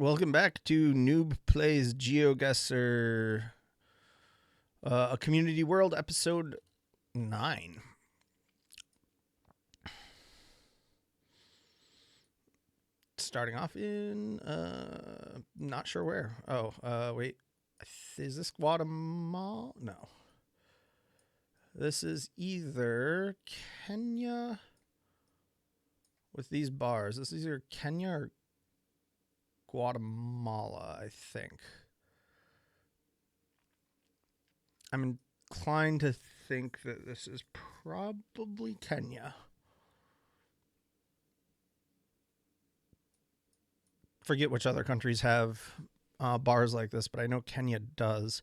Welcome back to Noob Plays GeoGuessr, a Community World episode 9. Starting off in, not sure where. Oh, wait. Is this Guatemala? No. This is either Kenya with these bars. This is either Kenya or Guatemala, I think. I'm inclined to think that this is probably Kenya. Forget which other countries have bars like this, but I know Kenya does.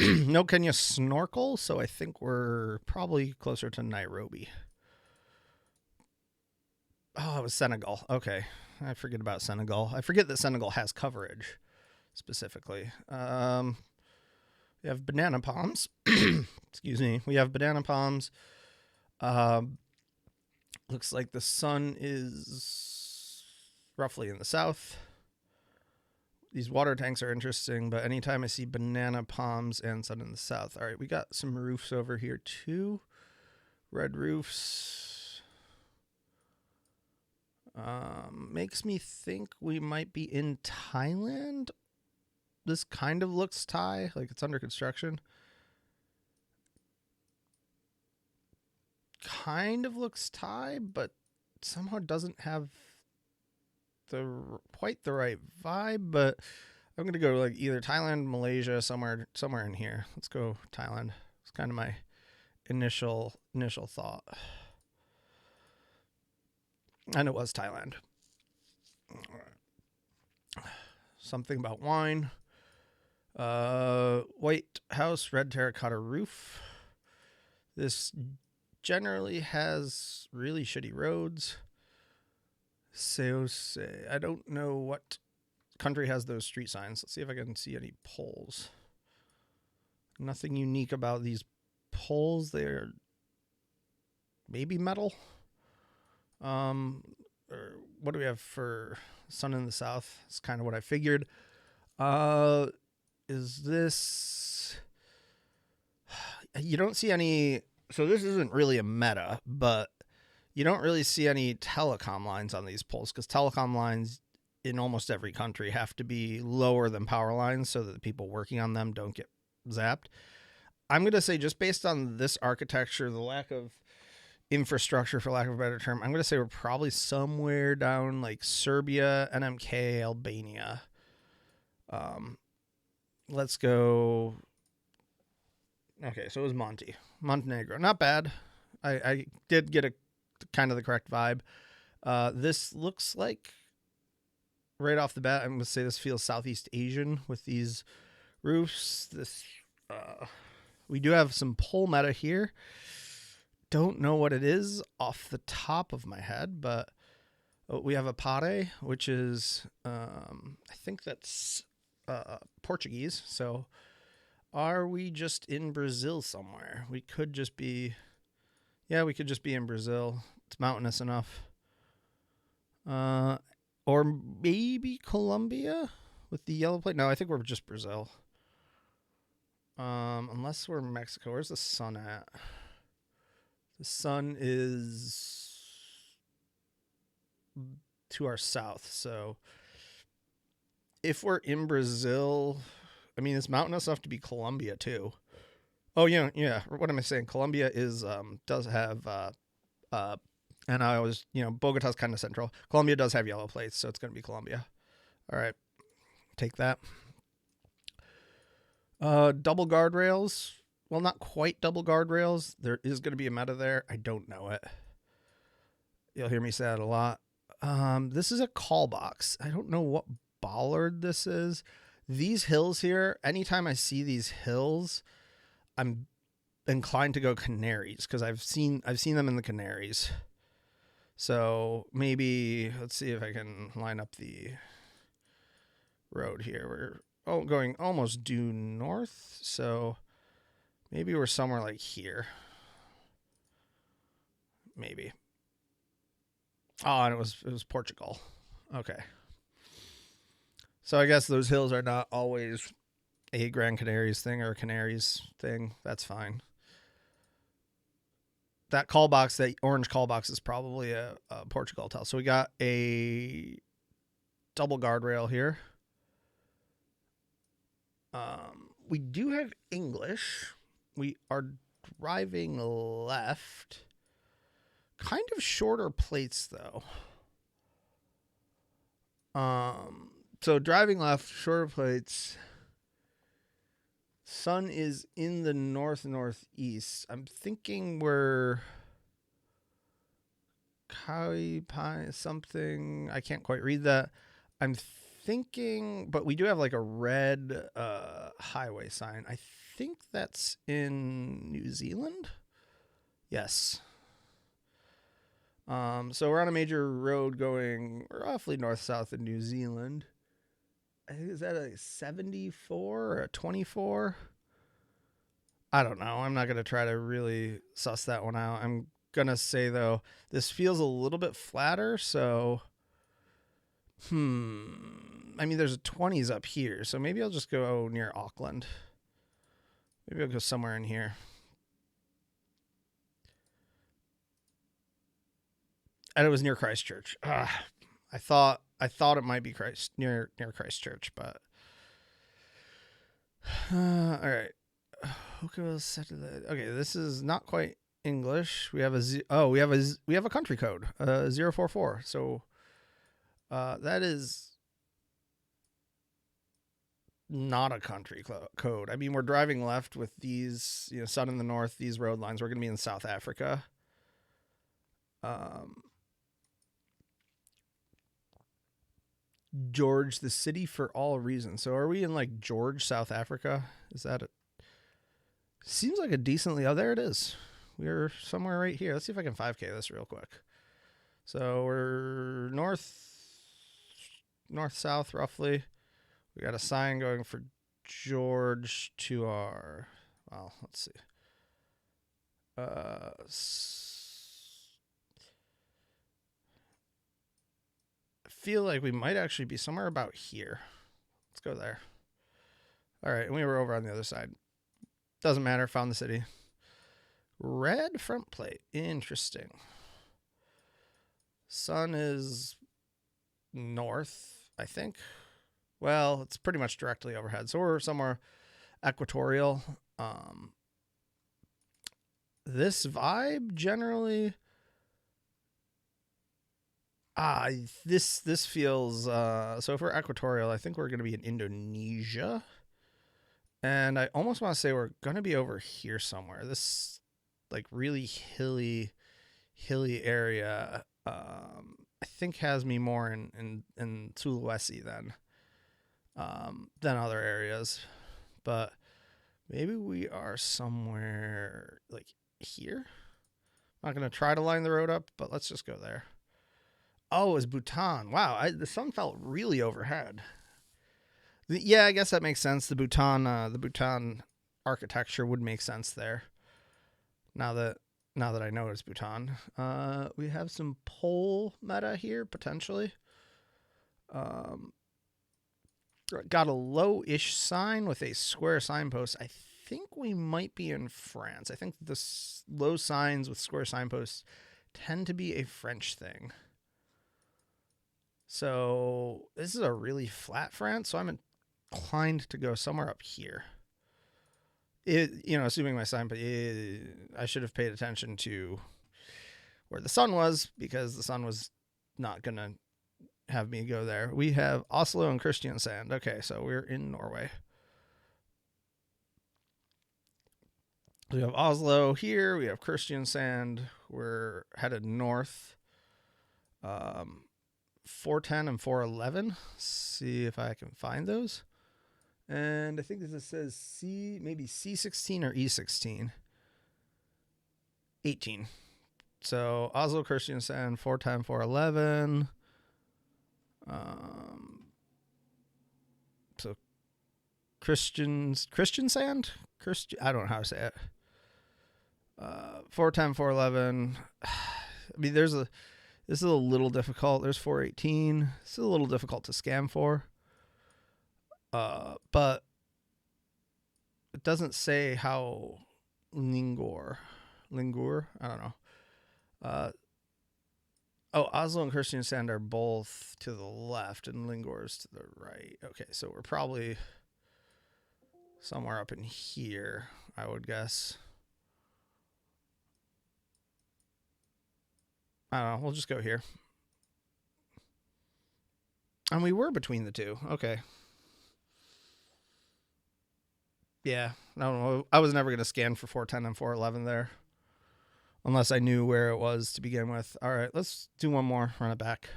No Kenya snorkel, so I think we're probably closer to Nairobi. Oh, it was Senegal. Okay. I forget about Senegal. I forget that Senegal has coverage, specifically. We have banana palms. Excuse me. We have banana palms. Looks like the sun is roughly in the south. These water tanks are interesting, but anytime I see banana palms and sun in the south. All right, we got some roofs over here too. Red roofs. Makes me think we might be in Thailand. This kind of looks Thai, like it's under construction. Kind of looks Thai, but somehow doesn't have quite the right vibe. But I'm gonna go like either Thailand, Malaysia, somewhere in here. Let's go Thailand. It's kind of my initial thought. And it was Thailand. Something about wine. White house, red terracotta roof. This generally has really shitty roads. Seose. I don't know what country has those street signs. Let's see if I can see any poles. Nothing unique about these poles. They're maybe metal. Or what do we have for sun in the south? It's kind of what I figured. Is this... You don't see any... So this isn't really a meta, but you don't really see any telecom lines on these poles because telecom lines in almost every country have to be lower than power lines so that the people working on them don't get zapped. I'm going to say just based on this architecture, the lack of infrastructure, for lack of a better term, I'm going to say we're probably somewhere down like Serbia, NMK, Albania. Let's go. Okay, so it was Montenegro. Not bad. I did get a kind of the correct vibe. This looks like, right off the bat, I'm going to say this feels Southeast Asian with these roofs. We do have some pole meta here. Don't know what it is off the top of my head, but we have a pare, which is, I think that's Portuguese. So are we just in Brazil somewhere? We could just be, we could just be in Brazil. It's mountainous enough. Or maybe Colombia with the yellow plate. No, I think we're just Brazil. Unless we're Mexico. Where's the sun at? The sun is to our south. So if we're in Brazil, I mean, it's mountainous enough to be Colombia too. Oh, yeah. What am I saying? Colombia is, does have, and I was, Bogota's kind of central. Colombia does have yellow plates, so it's going to be Colombia. All right. Take that. Double guardrails. Well, not quite double guardrails. There is going to be a meta there. I don't know it. You'll hear me say that a lot. This is a call box. I don't know what bollard this is. These hills here, anytime I see these hills, I'm inclined to go Canaries because I've seen them in the Canaries. So maybe let's see if I can line up the road here. We're going almost due north, so maybe we're somewhere like here. Maybe. Oh, and it was Portugal. Okay. So I guess those hills are not always a Gran Canaries thing or a Canaries thing. That's fine. That call box, that orange call box, is probably a Portugal hotel. So we got a double guardrail here. We do have English. We are driving left. Kind of shorter plates though. So driving left, shorter plates. Sun is in the northeast. I'm thinking we're Kai something. I can't quite read that. I'm thinking, but we do have like a red highway sign. I think that's in New Zealand. Yes. So we're on a major road going roughly north-south in New Zealand. I think, is that a 74 or a 24? I don't know. I'm not going to try to really suss that one out. I'm going to say, though, this feels a little bit flatter, so... I mean, there's a 20s up here, so maybe I'll just go near Auckland. Maybe I'll go somewhere in here. And it was near Christchurch. I thought it might be near Christchurch, but... all right. Okay, this is not quite English. We have we have a country code, 044. So that is not a country code. I mean, we're driving left with these, sun in the north, these road lines. We're going to be in South Africa. George, the city for all reasons. So are we in like George, South Africa? Is that it? Seems like a decently... Oh, there it is. We're somewhere right here. Let's see if I can 5K this real quick. So we're north-south roughly. We got a sign going for George to our... Well, let's see. I feel like we might actually be somewhere about here. Let's go there. All right, and we were over on the other side. Doesn't matter. Found the city. Red front plate. Interesting. Sun is north, I think. Well, it's pretty much directly overhead. So we're somewhere equatorial. This vibe generally... this feels... so if we're equatorial, I think we're going to be in Indonesia. And I almost want to say we're going to be over here somewhere. This, like, really hilly area, I think has me more in Sulawesi than other areas. But maybe we are somewhere, like, here. I'm not going to try to line the road up, but let's just go there. Oh, it's Bhutan. Wow, the sun felt really overhead. Yeah, I guess that makes sense. The Bhutan architecture would make sense there. Now that I know it's Bhutan, we have some pole meta here potentially. Got a low-ish sign with a square signpost. I think we might be in France. I think the low signs with square signposts tend to be a French thing. So this is a really flat France, so I'm inclined to go somewhere up here. Assuming my sign, but I should have paid attention to where the sun was, because the sun was not going to have me go there. We have Oslo and Kristiansand. Okay, so we're in Norway. We have Oslo here. We have Kristiansand. We're headed north. 410 and 411. See if I can find those. And I think this says maybe C16 or E16. 18. So Oslo, Kristiansand, 410, 411. So Kristiansand? I don't know how to say it. 410, 411. I mean, this is a little difficult. There's 418. This is a little difficult to scam for. But it doesn't say how Lingur, I don't know. Uh, oh, Oslo and Kristiansand are both to the left, and Lingor is to the right. Okay, so we're probably somewhere up in here, I would guess. I don't know. We'll just go here. And we were between the two. Okay. Yeah. No, I was never going to scan for 410 and 411 there. Unless I knew where it was to begin with. All right, let's do one more. Run it back.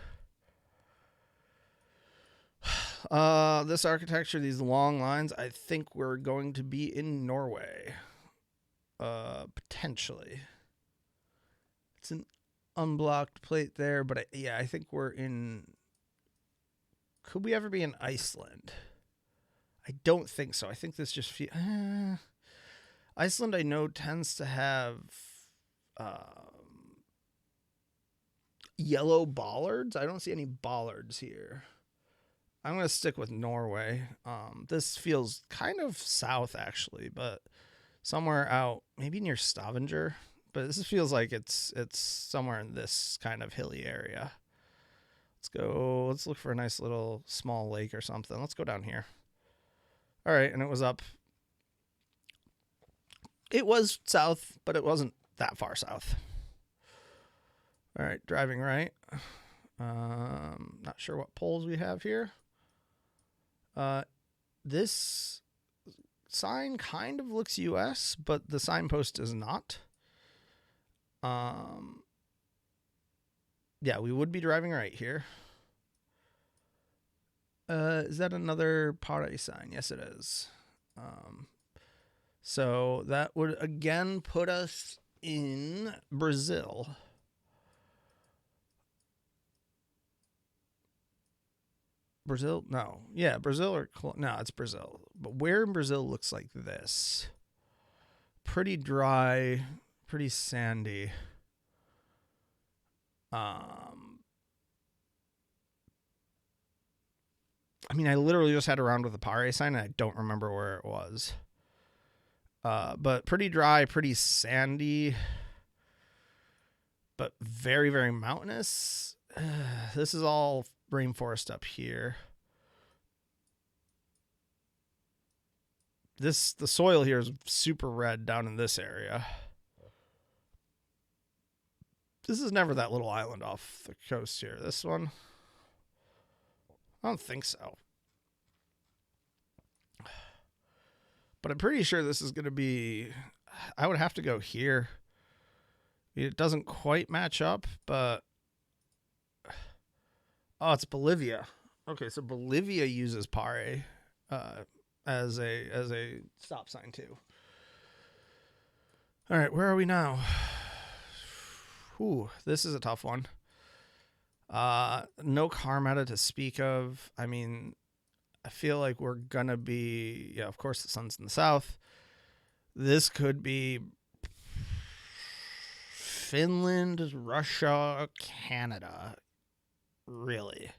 This architecture, these long lines, I think we're going to be in Norway. Potentially. It's an unblocked plate there, but I think we're in... Could we ever be in Iceland? I don't think so. I think this just Iceland, I know, tends to have yellow bollards. I don't see any bollards here. I'm going to stick with Norway. This feels kind of south, actually, but somewhere out, maybe near Stavanger. But this feels like it's somewhere in this kind of hilly area. Let's go. Let's look for a nice little small lake or something. Let's go down here. All right, and it was up. It was south, but it wasn't that far south. All right, driving right. Not sure what poles we have here. This sign kind of looks US, but the signpost is not. Yeah, we would be driving right here. Is that another Pare sign? Yes, it is. So that would again put us in Brazil. Brazil? No. Yeah, Brazil or... No, it's Brazil. But where in Brazil looks like this? Pretty dry, pretty sandy. I mean, I literally just had a round with the Pare sign, and I don't remember where it was. But pretty dry, pretty sandy, but very, very mountainous. This is all rainforest up here. The soil here is super red down in this area. This is never that little island off the coast here. This one? I don't think so. But I'm pretty sure this is going to be... I would have to go here. It doesn't quite match up, but... Oh, it's Bolivia. Okay, so Bolivia uses Pare as a stop sign too. All right, where are we now? Ooh, this is a tough one. No car meta to speak of. I mean, I feel like we're gonna be... Yeah, of course the sun's in the south. This could be Finland, Russia, Canada. Really.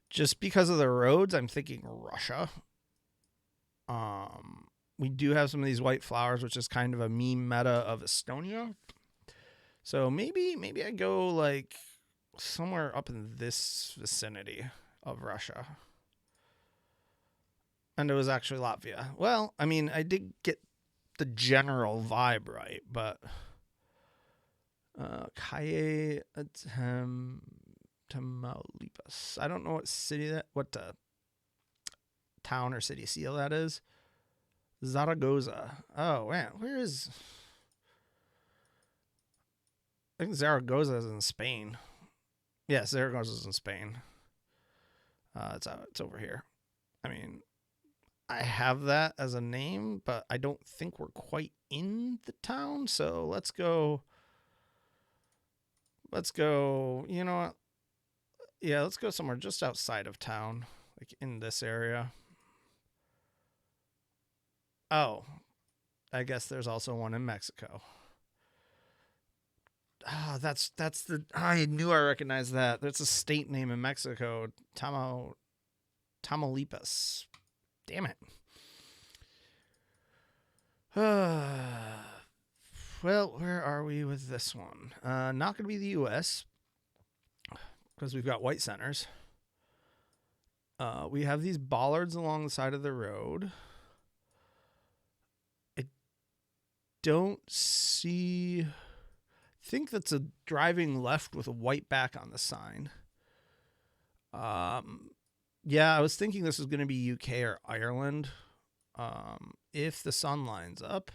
Just because of the roads, I'm thinking Russia. We do have some of these white flowers, which is kind of a meme meta of Estonia. So maybe I go like somewhere up in this vicinity of Russia. And it was actually Latvia. Well, I mean, I did get the general vibe right, but Kaye Tamaulipas. I don't know what city what town or city seal that is. Zaragoza. Oh man, where is... I think Zaragoza is in Spain. Yeah, Zaragoza is in Spain. It's over here. I mean, I have that as a name, but I don't think we're quite in the town. So let's go. You know what? Yeah, let's go somewhere just outside of town, like in this area. Oh, I guess there's also one in Mexico. Ah, that's the... I knew I recognized that. There's a state name in Mexico. Tamaulipas. Damn it. Well, where are we with this one? Not going to be the U.S. because we've got white centers. We have these bollards along the side of the road. I don't see... I think that's a driving left with a white back on the sign. Yeah, I was thinking this was going to be UK or Ireland. If the sun lines up,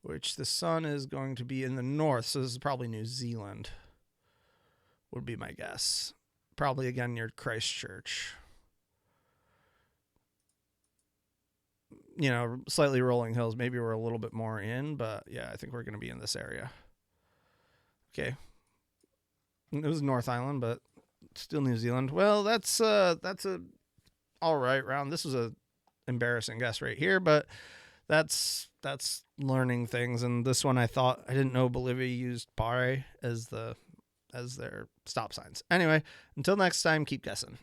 which the sun is going to be in the north, so this is probably New Zealand, would be my guess. Probably again near Christchurch. You know, slightly rolling hills. Maybe we're a little bit more in, but yeah, I think we're going to be in this area. Okay. It was North Island, but still New Zealand. Well, that's a all right round. This was a embarrassing guess right here, but that's learning things. And this one I didn't know Bolivia used pare as their stop signs. Anyway, until next time, keep guessing.